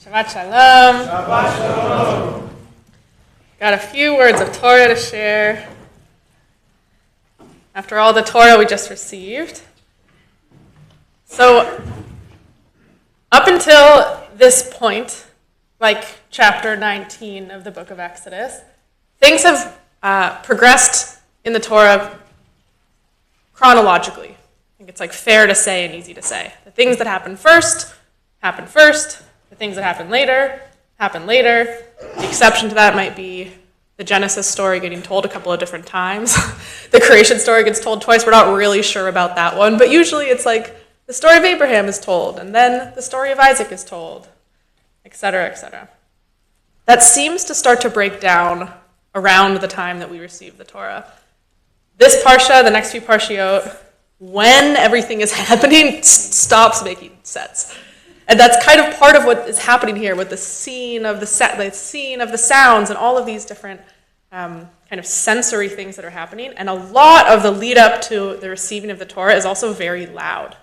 Shabbat Shalom. Shabbat Shalom. Got a few words of Torah to share. After all the Torah we just received. So, up until this point, like chapter 19 of the book of Exodus, things have progressed in the Torah chronologically. I think it's fair to say and easy to say. The things that happen first. The things that happen later. The exception to that might be the Genesis story getting told a couple of different times. The creation story gets told twice. We're not really sure about that one. But usually it's like the story of Abraham is told, and then the story of Isaac is told, etc., etc. That seems to start to break down around the time that we receive the Torah. This parsha, the next few parshiot, when everything is happening, stops making sense. And that's kind of part of what is happening here with the scene of the sounds and all of these different kind of sensory things that are happening. And a lot of the lead up to the receiving of the Torah is also very loud.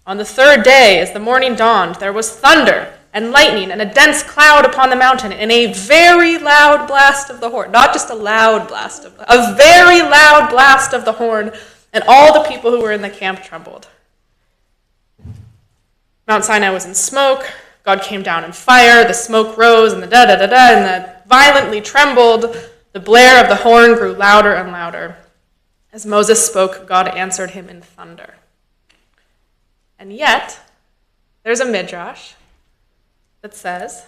On the third day, as the morning dawned, there was thunder and lightning and a dense cloud upon the mountain and a very loud blast of the horn. Not just a loud blast, a very loud blast of the horn. And all the people who were in the camp trembled. Mount Sinai was in smoke. God came down in fire. The smoke rose and the da-da-da-da, and the violently trembled. The blare of the horn grew louder and louder. As Moses spoke, God answered him in thunder. And yet, there's a midrash that says,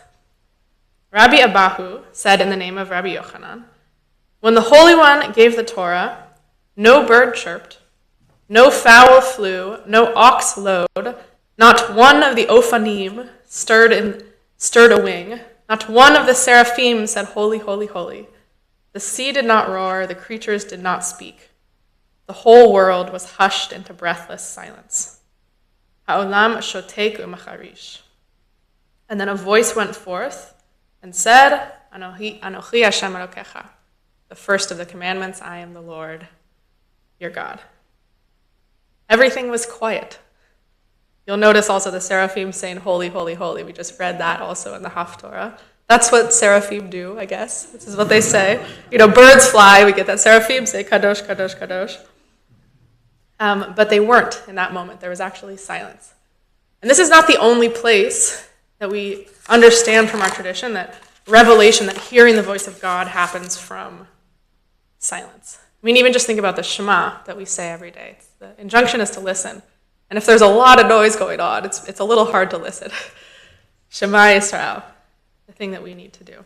Rabbi Abahu said in the name of Rabbi Yochanan, when the Holy One gave the Torah, no bird chirped, no fowl flew, no ox lowed, not one of the Ophanim stirred a wing, not one of the seraphim said, holy, holy, holy. The sea did not roar, the creatures did not speak. The whole world was hushed into breathless silence. Ha'olam shotek u'macharish. And then a voice went forth and said, Anochi Hashem Elokecha. The first of the commandments, I am the Lord, your God. Everything was quiet. You'll notice also the seraphim saying, holy, holy, holy. We just read that also in the Haftorah. That's what seraphim do, I guess. This is what they say. Birds fly. We get that seraphim say, kadosh, kadosh, kadosh. But they weren't in that moment. There was actually silence. And this is not the only place that we understand from our tradition that revelation, that hearing the voice of God happens from silence. I mean, even just think about the Shema that we say every day. The injunction is to listen. And if there's a lot of noise going on, it's a little hard to listen. Shema Yisrael, the thing that we need to do.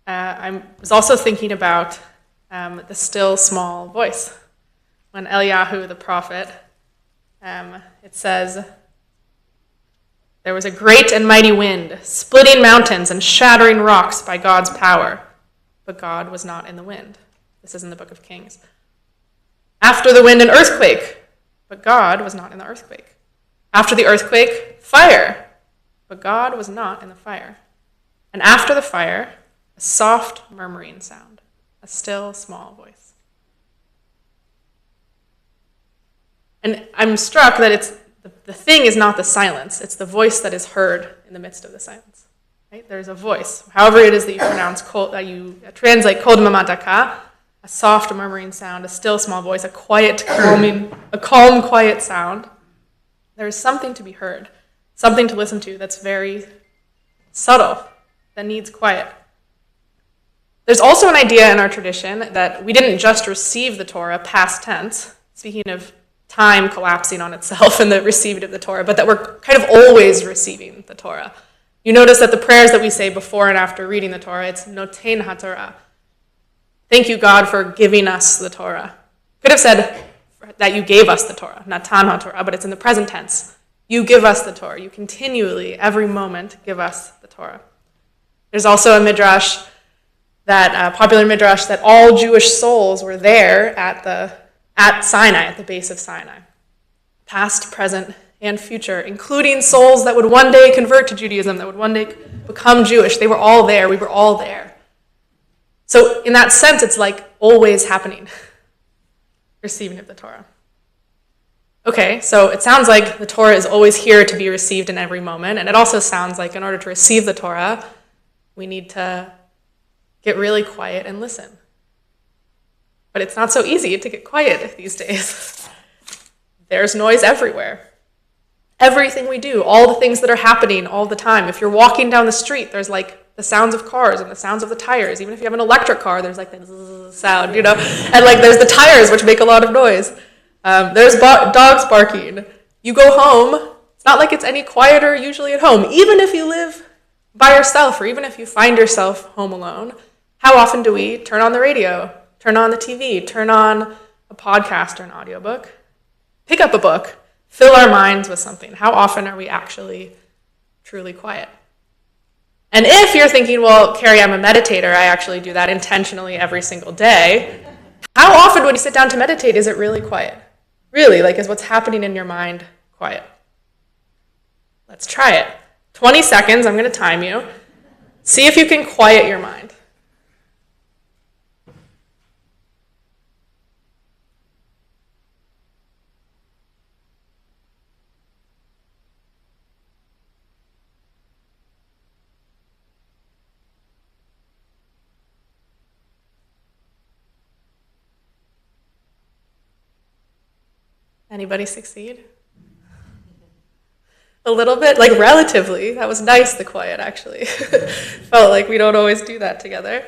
I was also thinking about the still small voice. When Eliyahu, the prophet, it says, there was a great and mighty wind, splitting mountains and shattering rocks by God's power. But God was not in the wind. This is in the book of Kings. After the wind, an earthquake, but God was not in the earthquake. After the earthquake, fire, but God was not in the fire. And after the fire, a soft murmuring sound, a still small voice. And I'm struck that it's the thing is not the silence, it's the voice that is heard in the midst of the silence. Right? There's a voice. However it is that you pronounce, that you translate kol mamataka, a soft murmuring sound, a still small voice, a calm, quiet sound. There is something to be heard, something to listen to that's very subtle, that needs quiet. There's also an idea in our tradition that we didn't just receive the Torah past tense, speaking of time collapsing on itself in the receiving of the Torah, but that we're kind of always receiving the Torah. You notice that the prayers that we say before and after reading the Torah, it's noten haTorah. Thank you, God, for giving us the Torah. Could have said that you gave us the Torah, natan haTorah, but it's in the present tense. You give us the Torah. You continually, every moment, give us the Torah. There's also a midrash, popular midrash, that all Jewish souls were there at Sinai, at the base of Sinai. Past, present, and future, including souls that would one day convert to Judaism, that would one day become Jewish. They were all there. We were all there. So in that sense, it's like always happening, receiving of the Torah. Okay, so it sounds like the Torah is always here to be received in every moment, and it also sounds like in order to receive the Torah, we need to get really quiet and listen. But it's not so easy to get quiet these days. There's noise everywhere. Everything we do, all the things that are happening all the time. If you're walking down the street, there's like the sounds of cars and the sounds of the tires. Even if you have an electric car, there's like the sound, you know? And like there's the tires, which make a lot of noise. There's dogs barking. You go home, it's not like it's any quieter usually at home. Even if you live by yourself, or even if you find yourself home alone, how often do we turn on the radio, turn on the TV, turn on a podcast or an audiobook, pick up a book, fill our minds with something? How often are we actually truly quiet? And if you're thinking, well, Carrie, I'm a meditator, I actually do that intentionally every single day, how often when you sit down to meditate is it really quiet? Really, like is what's happening in your mind quiet? Let's try it. 20 seconds, I'm going to time you. See if you can quiet your mind. Anybody succeed? A little bit, like relatively. That was nice, the quiet, actually. Felt like we don't always do that together.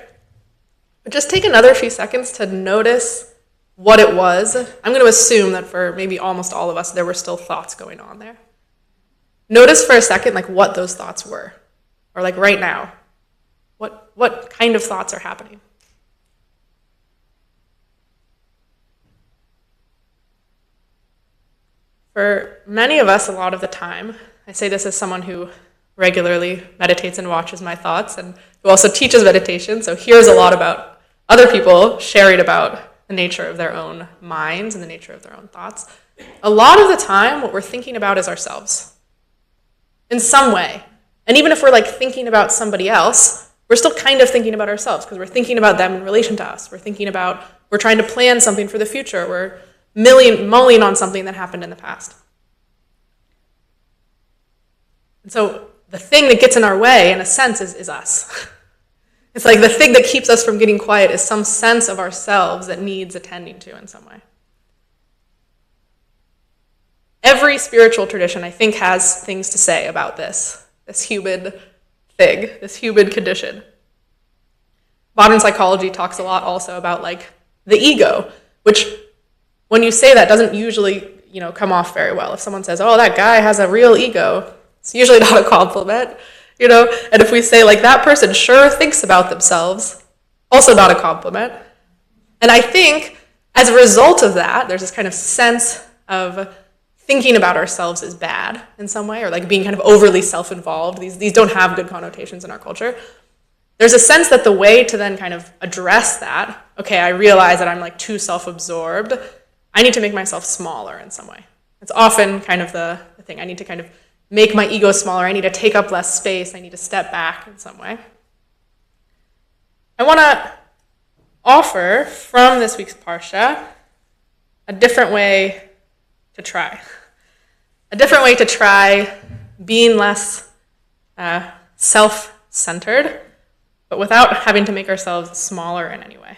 But just take another few seconds to notice what it was. I'm going to assume that for maybe almost all of us, there were still thoughts going on there. Notice for a second, like what those thoughts were. Or like right now, what kind of thoughts are happening? For many of us, a lot of the time, I say this as someone who regularly meditates and watches my thoughts, and who also teaches meditation, so hears a lot about other people sharing about the nature of their own minds and the nature of their own thoughts. A lot of the time, what we're thinking about is ourselves, in some way. And even if we're like thinking about somebody else, we're still kind of thinking about ourselves, because we're thinking about them in relation to us. We're trying to plan something for the future. We're mulling on something that happened in the past. And so the thing that gets in our way, in a sense, is us. It's like the thing that keeps us from getting quiet is some sense of ourselves that needs attending to in some way. Every spiritual tradition, I think, has things to say about this human thing, this human condition. Modern psychology talks a lot also about like the ego, which when you say that doesn't usually, come off very well. If someone says, oh, that guy has a real ego, it's usually not a compliment, And if we say like that person sure thinks about themselves, also not a compliment. And I think as a result of that, there's this kind of sense of thinking about ourselves is bad in some way, or like being kind of overly self-involved. These don't have good connotations in our culture. There's a sense that the way to then kind of address that, okay, I realize that I'm like too self-absorbed, I need to make myself smaller in some way. It's often kind of the thing. I need to kind of make my ego smaller. I need to take up less space. I need to step back in some way. I want to offer from this week's Parsha a different way to try. A different way to try being less self-centered, but without having to make ourselves smaller in any way.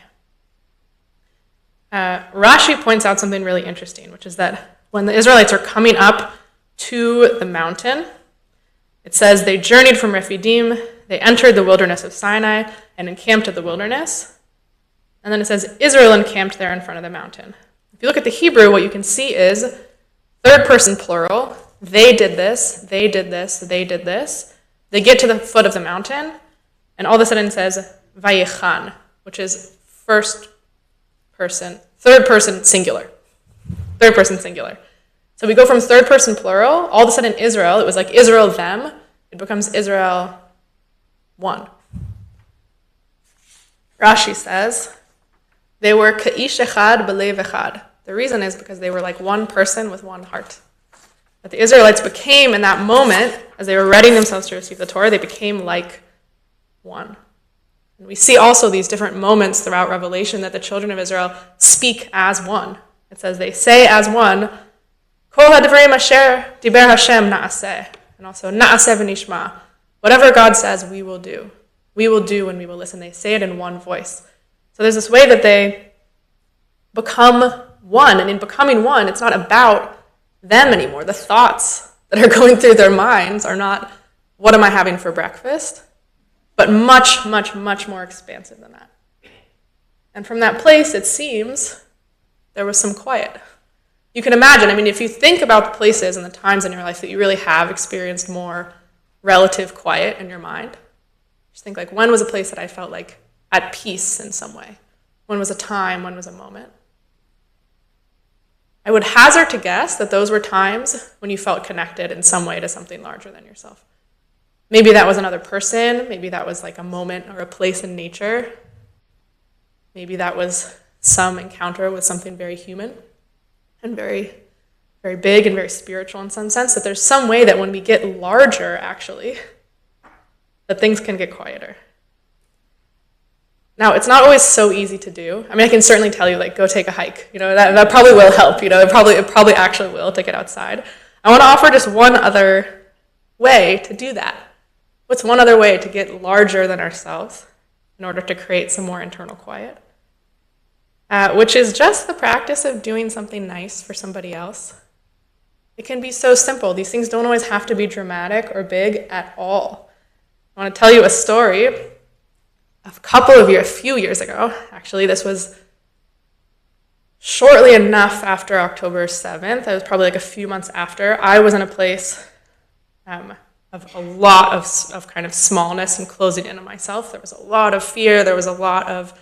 Rashi points out something really interesting, which is that when the Israelites are coming up to the mountain, it says they journeyed from Rephidim, they entered the wilderness of Sinai, and encamped at the wilderness. And then it says Israel encamped there in front of the mountain. If you look at the Hebrew, what you can see is third person plural. They did this, they did this, they did this. They get to the foot of the mountain, and all of a sudden it says Vayechan, which is third person singular. Third person singular. So we go from third person plural, all of a sudden Israel, it was like Israel them, it becomes Israel one. Rashi says, they were ka'ish echad b'lev echad. The reason is because they were like one person with one heart. But the Israelites became, in that moment, as they were readying themselves to receive the Torah, they became like one. And we see also these different moments throughout Revelation that the children of Israel speak as one. It says they say as one, Kol hadvarim asher diber Hashem na'aseh. And also na'aseh v'nishma. Whatever God says, we will do. We will do and we will listen. They say it in one voice. So there's this way that they become one. And in becoming one, it's not about them anymore. The thoughts that are going through their minds are not, what am I having for breakfast? But much, much, much more expansive than that. And from that place, it seems, there was some quiet. You can imagine, if you think about the places and the times in your life that you really have experienced more relative quiet in your mind, just think like, when was a place that I felt like at peace in some way? When was a time? When was a moment? I would hazard to guess that those were times when you felt connected in some way to something larger than yourself. Maybe that was another person. Maybe that was like a moment or a place in nature. Maybe that was some encounter with something very human and very, very big and very spiritual in some sense, that there's some way that when we get larger, actually, that things can get quieter. Now, it's not always so easy to do. I can certainly tell you, go take a hike. That probably will help. It probably actually will to get outside. I want to offer just one other way to do that. What's one other way to get larger than ourselves in order to create some more internal quiet? Which is just the practice of doing something nice for somebody else. It can be so simple. These things don't always have to be dramatic or big at all. I want to tell you a story. A few years ago, actually, this was shortly enough after October 7th. It was probably a few months after. I was in a place of a lot of kind of smallness and closing in on myself. There was a lot of fear. There was a lot of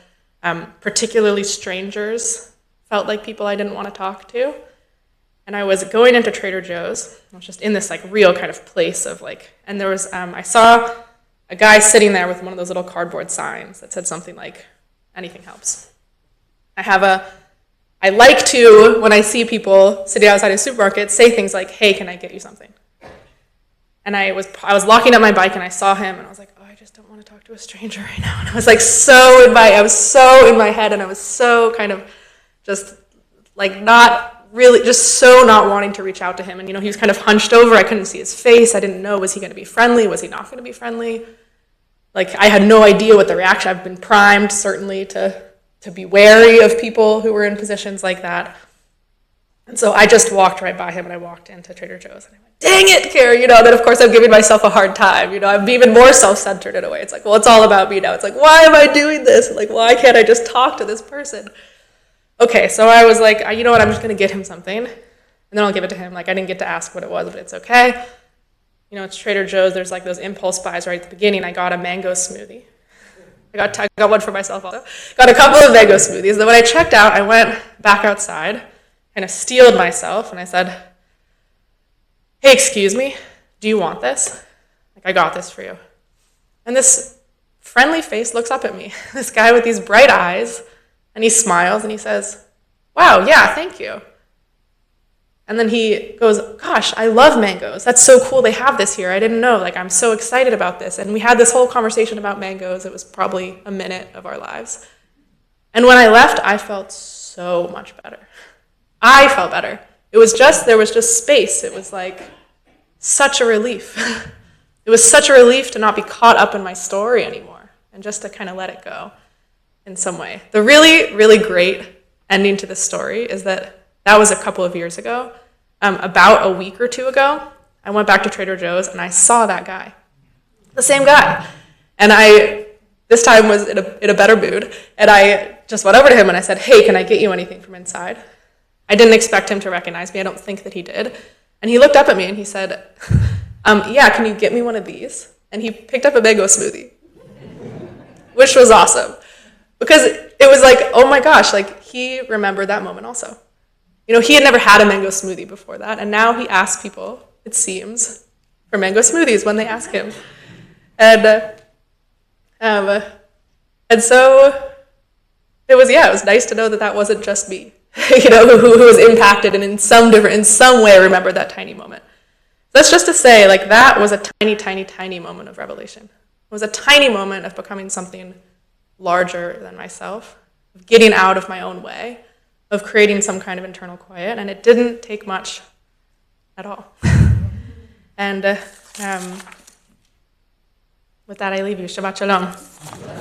particularly strangers felt like people I didn't want to talk to. And I was going into Trader Joe's. I was just in this real kind of place of and there was, I saw a guy sitting there with one of those little cardboard signs that said something like, anything helps. I like to, when I see people sitting outside a supermarket, say things like, hey, can I get you something? And I was locking up my bike and I saw him and I was like, oh, I just don't want to talk to a stranger right now. And I was I was so in my head and I was so kind of just not really, just so not wanting to reach out to him. And he was kind of hunched over. I couldn't see his face. I didn't know, was he going to be friendly? Was he not going to be friendly? I had no idea what the reaction. I've been primed certainly to be wary of people who were in positions like that. And so I just walked right by him and I walked into Trader Joe's and I went, dang it, Carrie, then of course I'm giving myself a hard time. I'm even more self-centered in a way. It's well, it's all about me now. It's why am I doing this? Why can't I just talk to this person? Okay, so I was you know what, I'm just going to get him something and then I'll give it to him. I didn't get to ask what it was, but it's okay. It's Trader Joe's. There's those impulse buys right at the beginning. I got a mango smoothie. I got one for myself also. Got a couple of mango smoothies. Then when I checked out, I went back outside, kind of steeled myself, and I said, hey, excuse me, do you want this? I got this for you. And this friendly face looks up at me, this guy with these bright eyes, and he smiles and he says, wow, yeah, thank you. And then he goes, gosh, I love mangoes. That's so cool they have this here. I didn't know. I'm so excited about this. And we had this whole conversation about mangoes. It was probably a minute of our lives. And when I left, I felt so much better. I felt better. There was just space. It was such a relief. It was such a relief to not be caught up in my story anymore and just to kind of let it go in some way. The really, really great ending to this story is that was a couple of years ago. About a week or two ago, I went back to Trader Joe's and I saw that guy. The same guy. And I, this time was in a better mood, and I just went over to him and I said, hey, can I get you anything from inside? I didn't expect him to recognize me. I don't think that he did. And he looked up at me and he said, yeah, can you get me one of these? And he picked up a mango smoothie, which was awesome. Because it was oh my gosh, he remembered that moment also. He had never had a mango smoothie before that, and now he asks people, it seems, for mango smoothies when they ask him. And so it was nice to know that wasn't just me, who was impacted and in some way remembered that tiny moment. That's just to say, that was a tiny, tiny, tiny moment of revelation. It was a tiny moment of becoming something larger than myself, of getting out of my own way, of creating some kind of internal quiet, and it didn't take much at all. And with that, I leave you. Shabbat Shalom.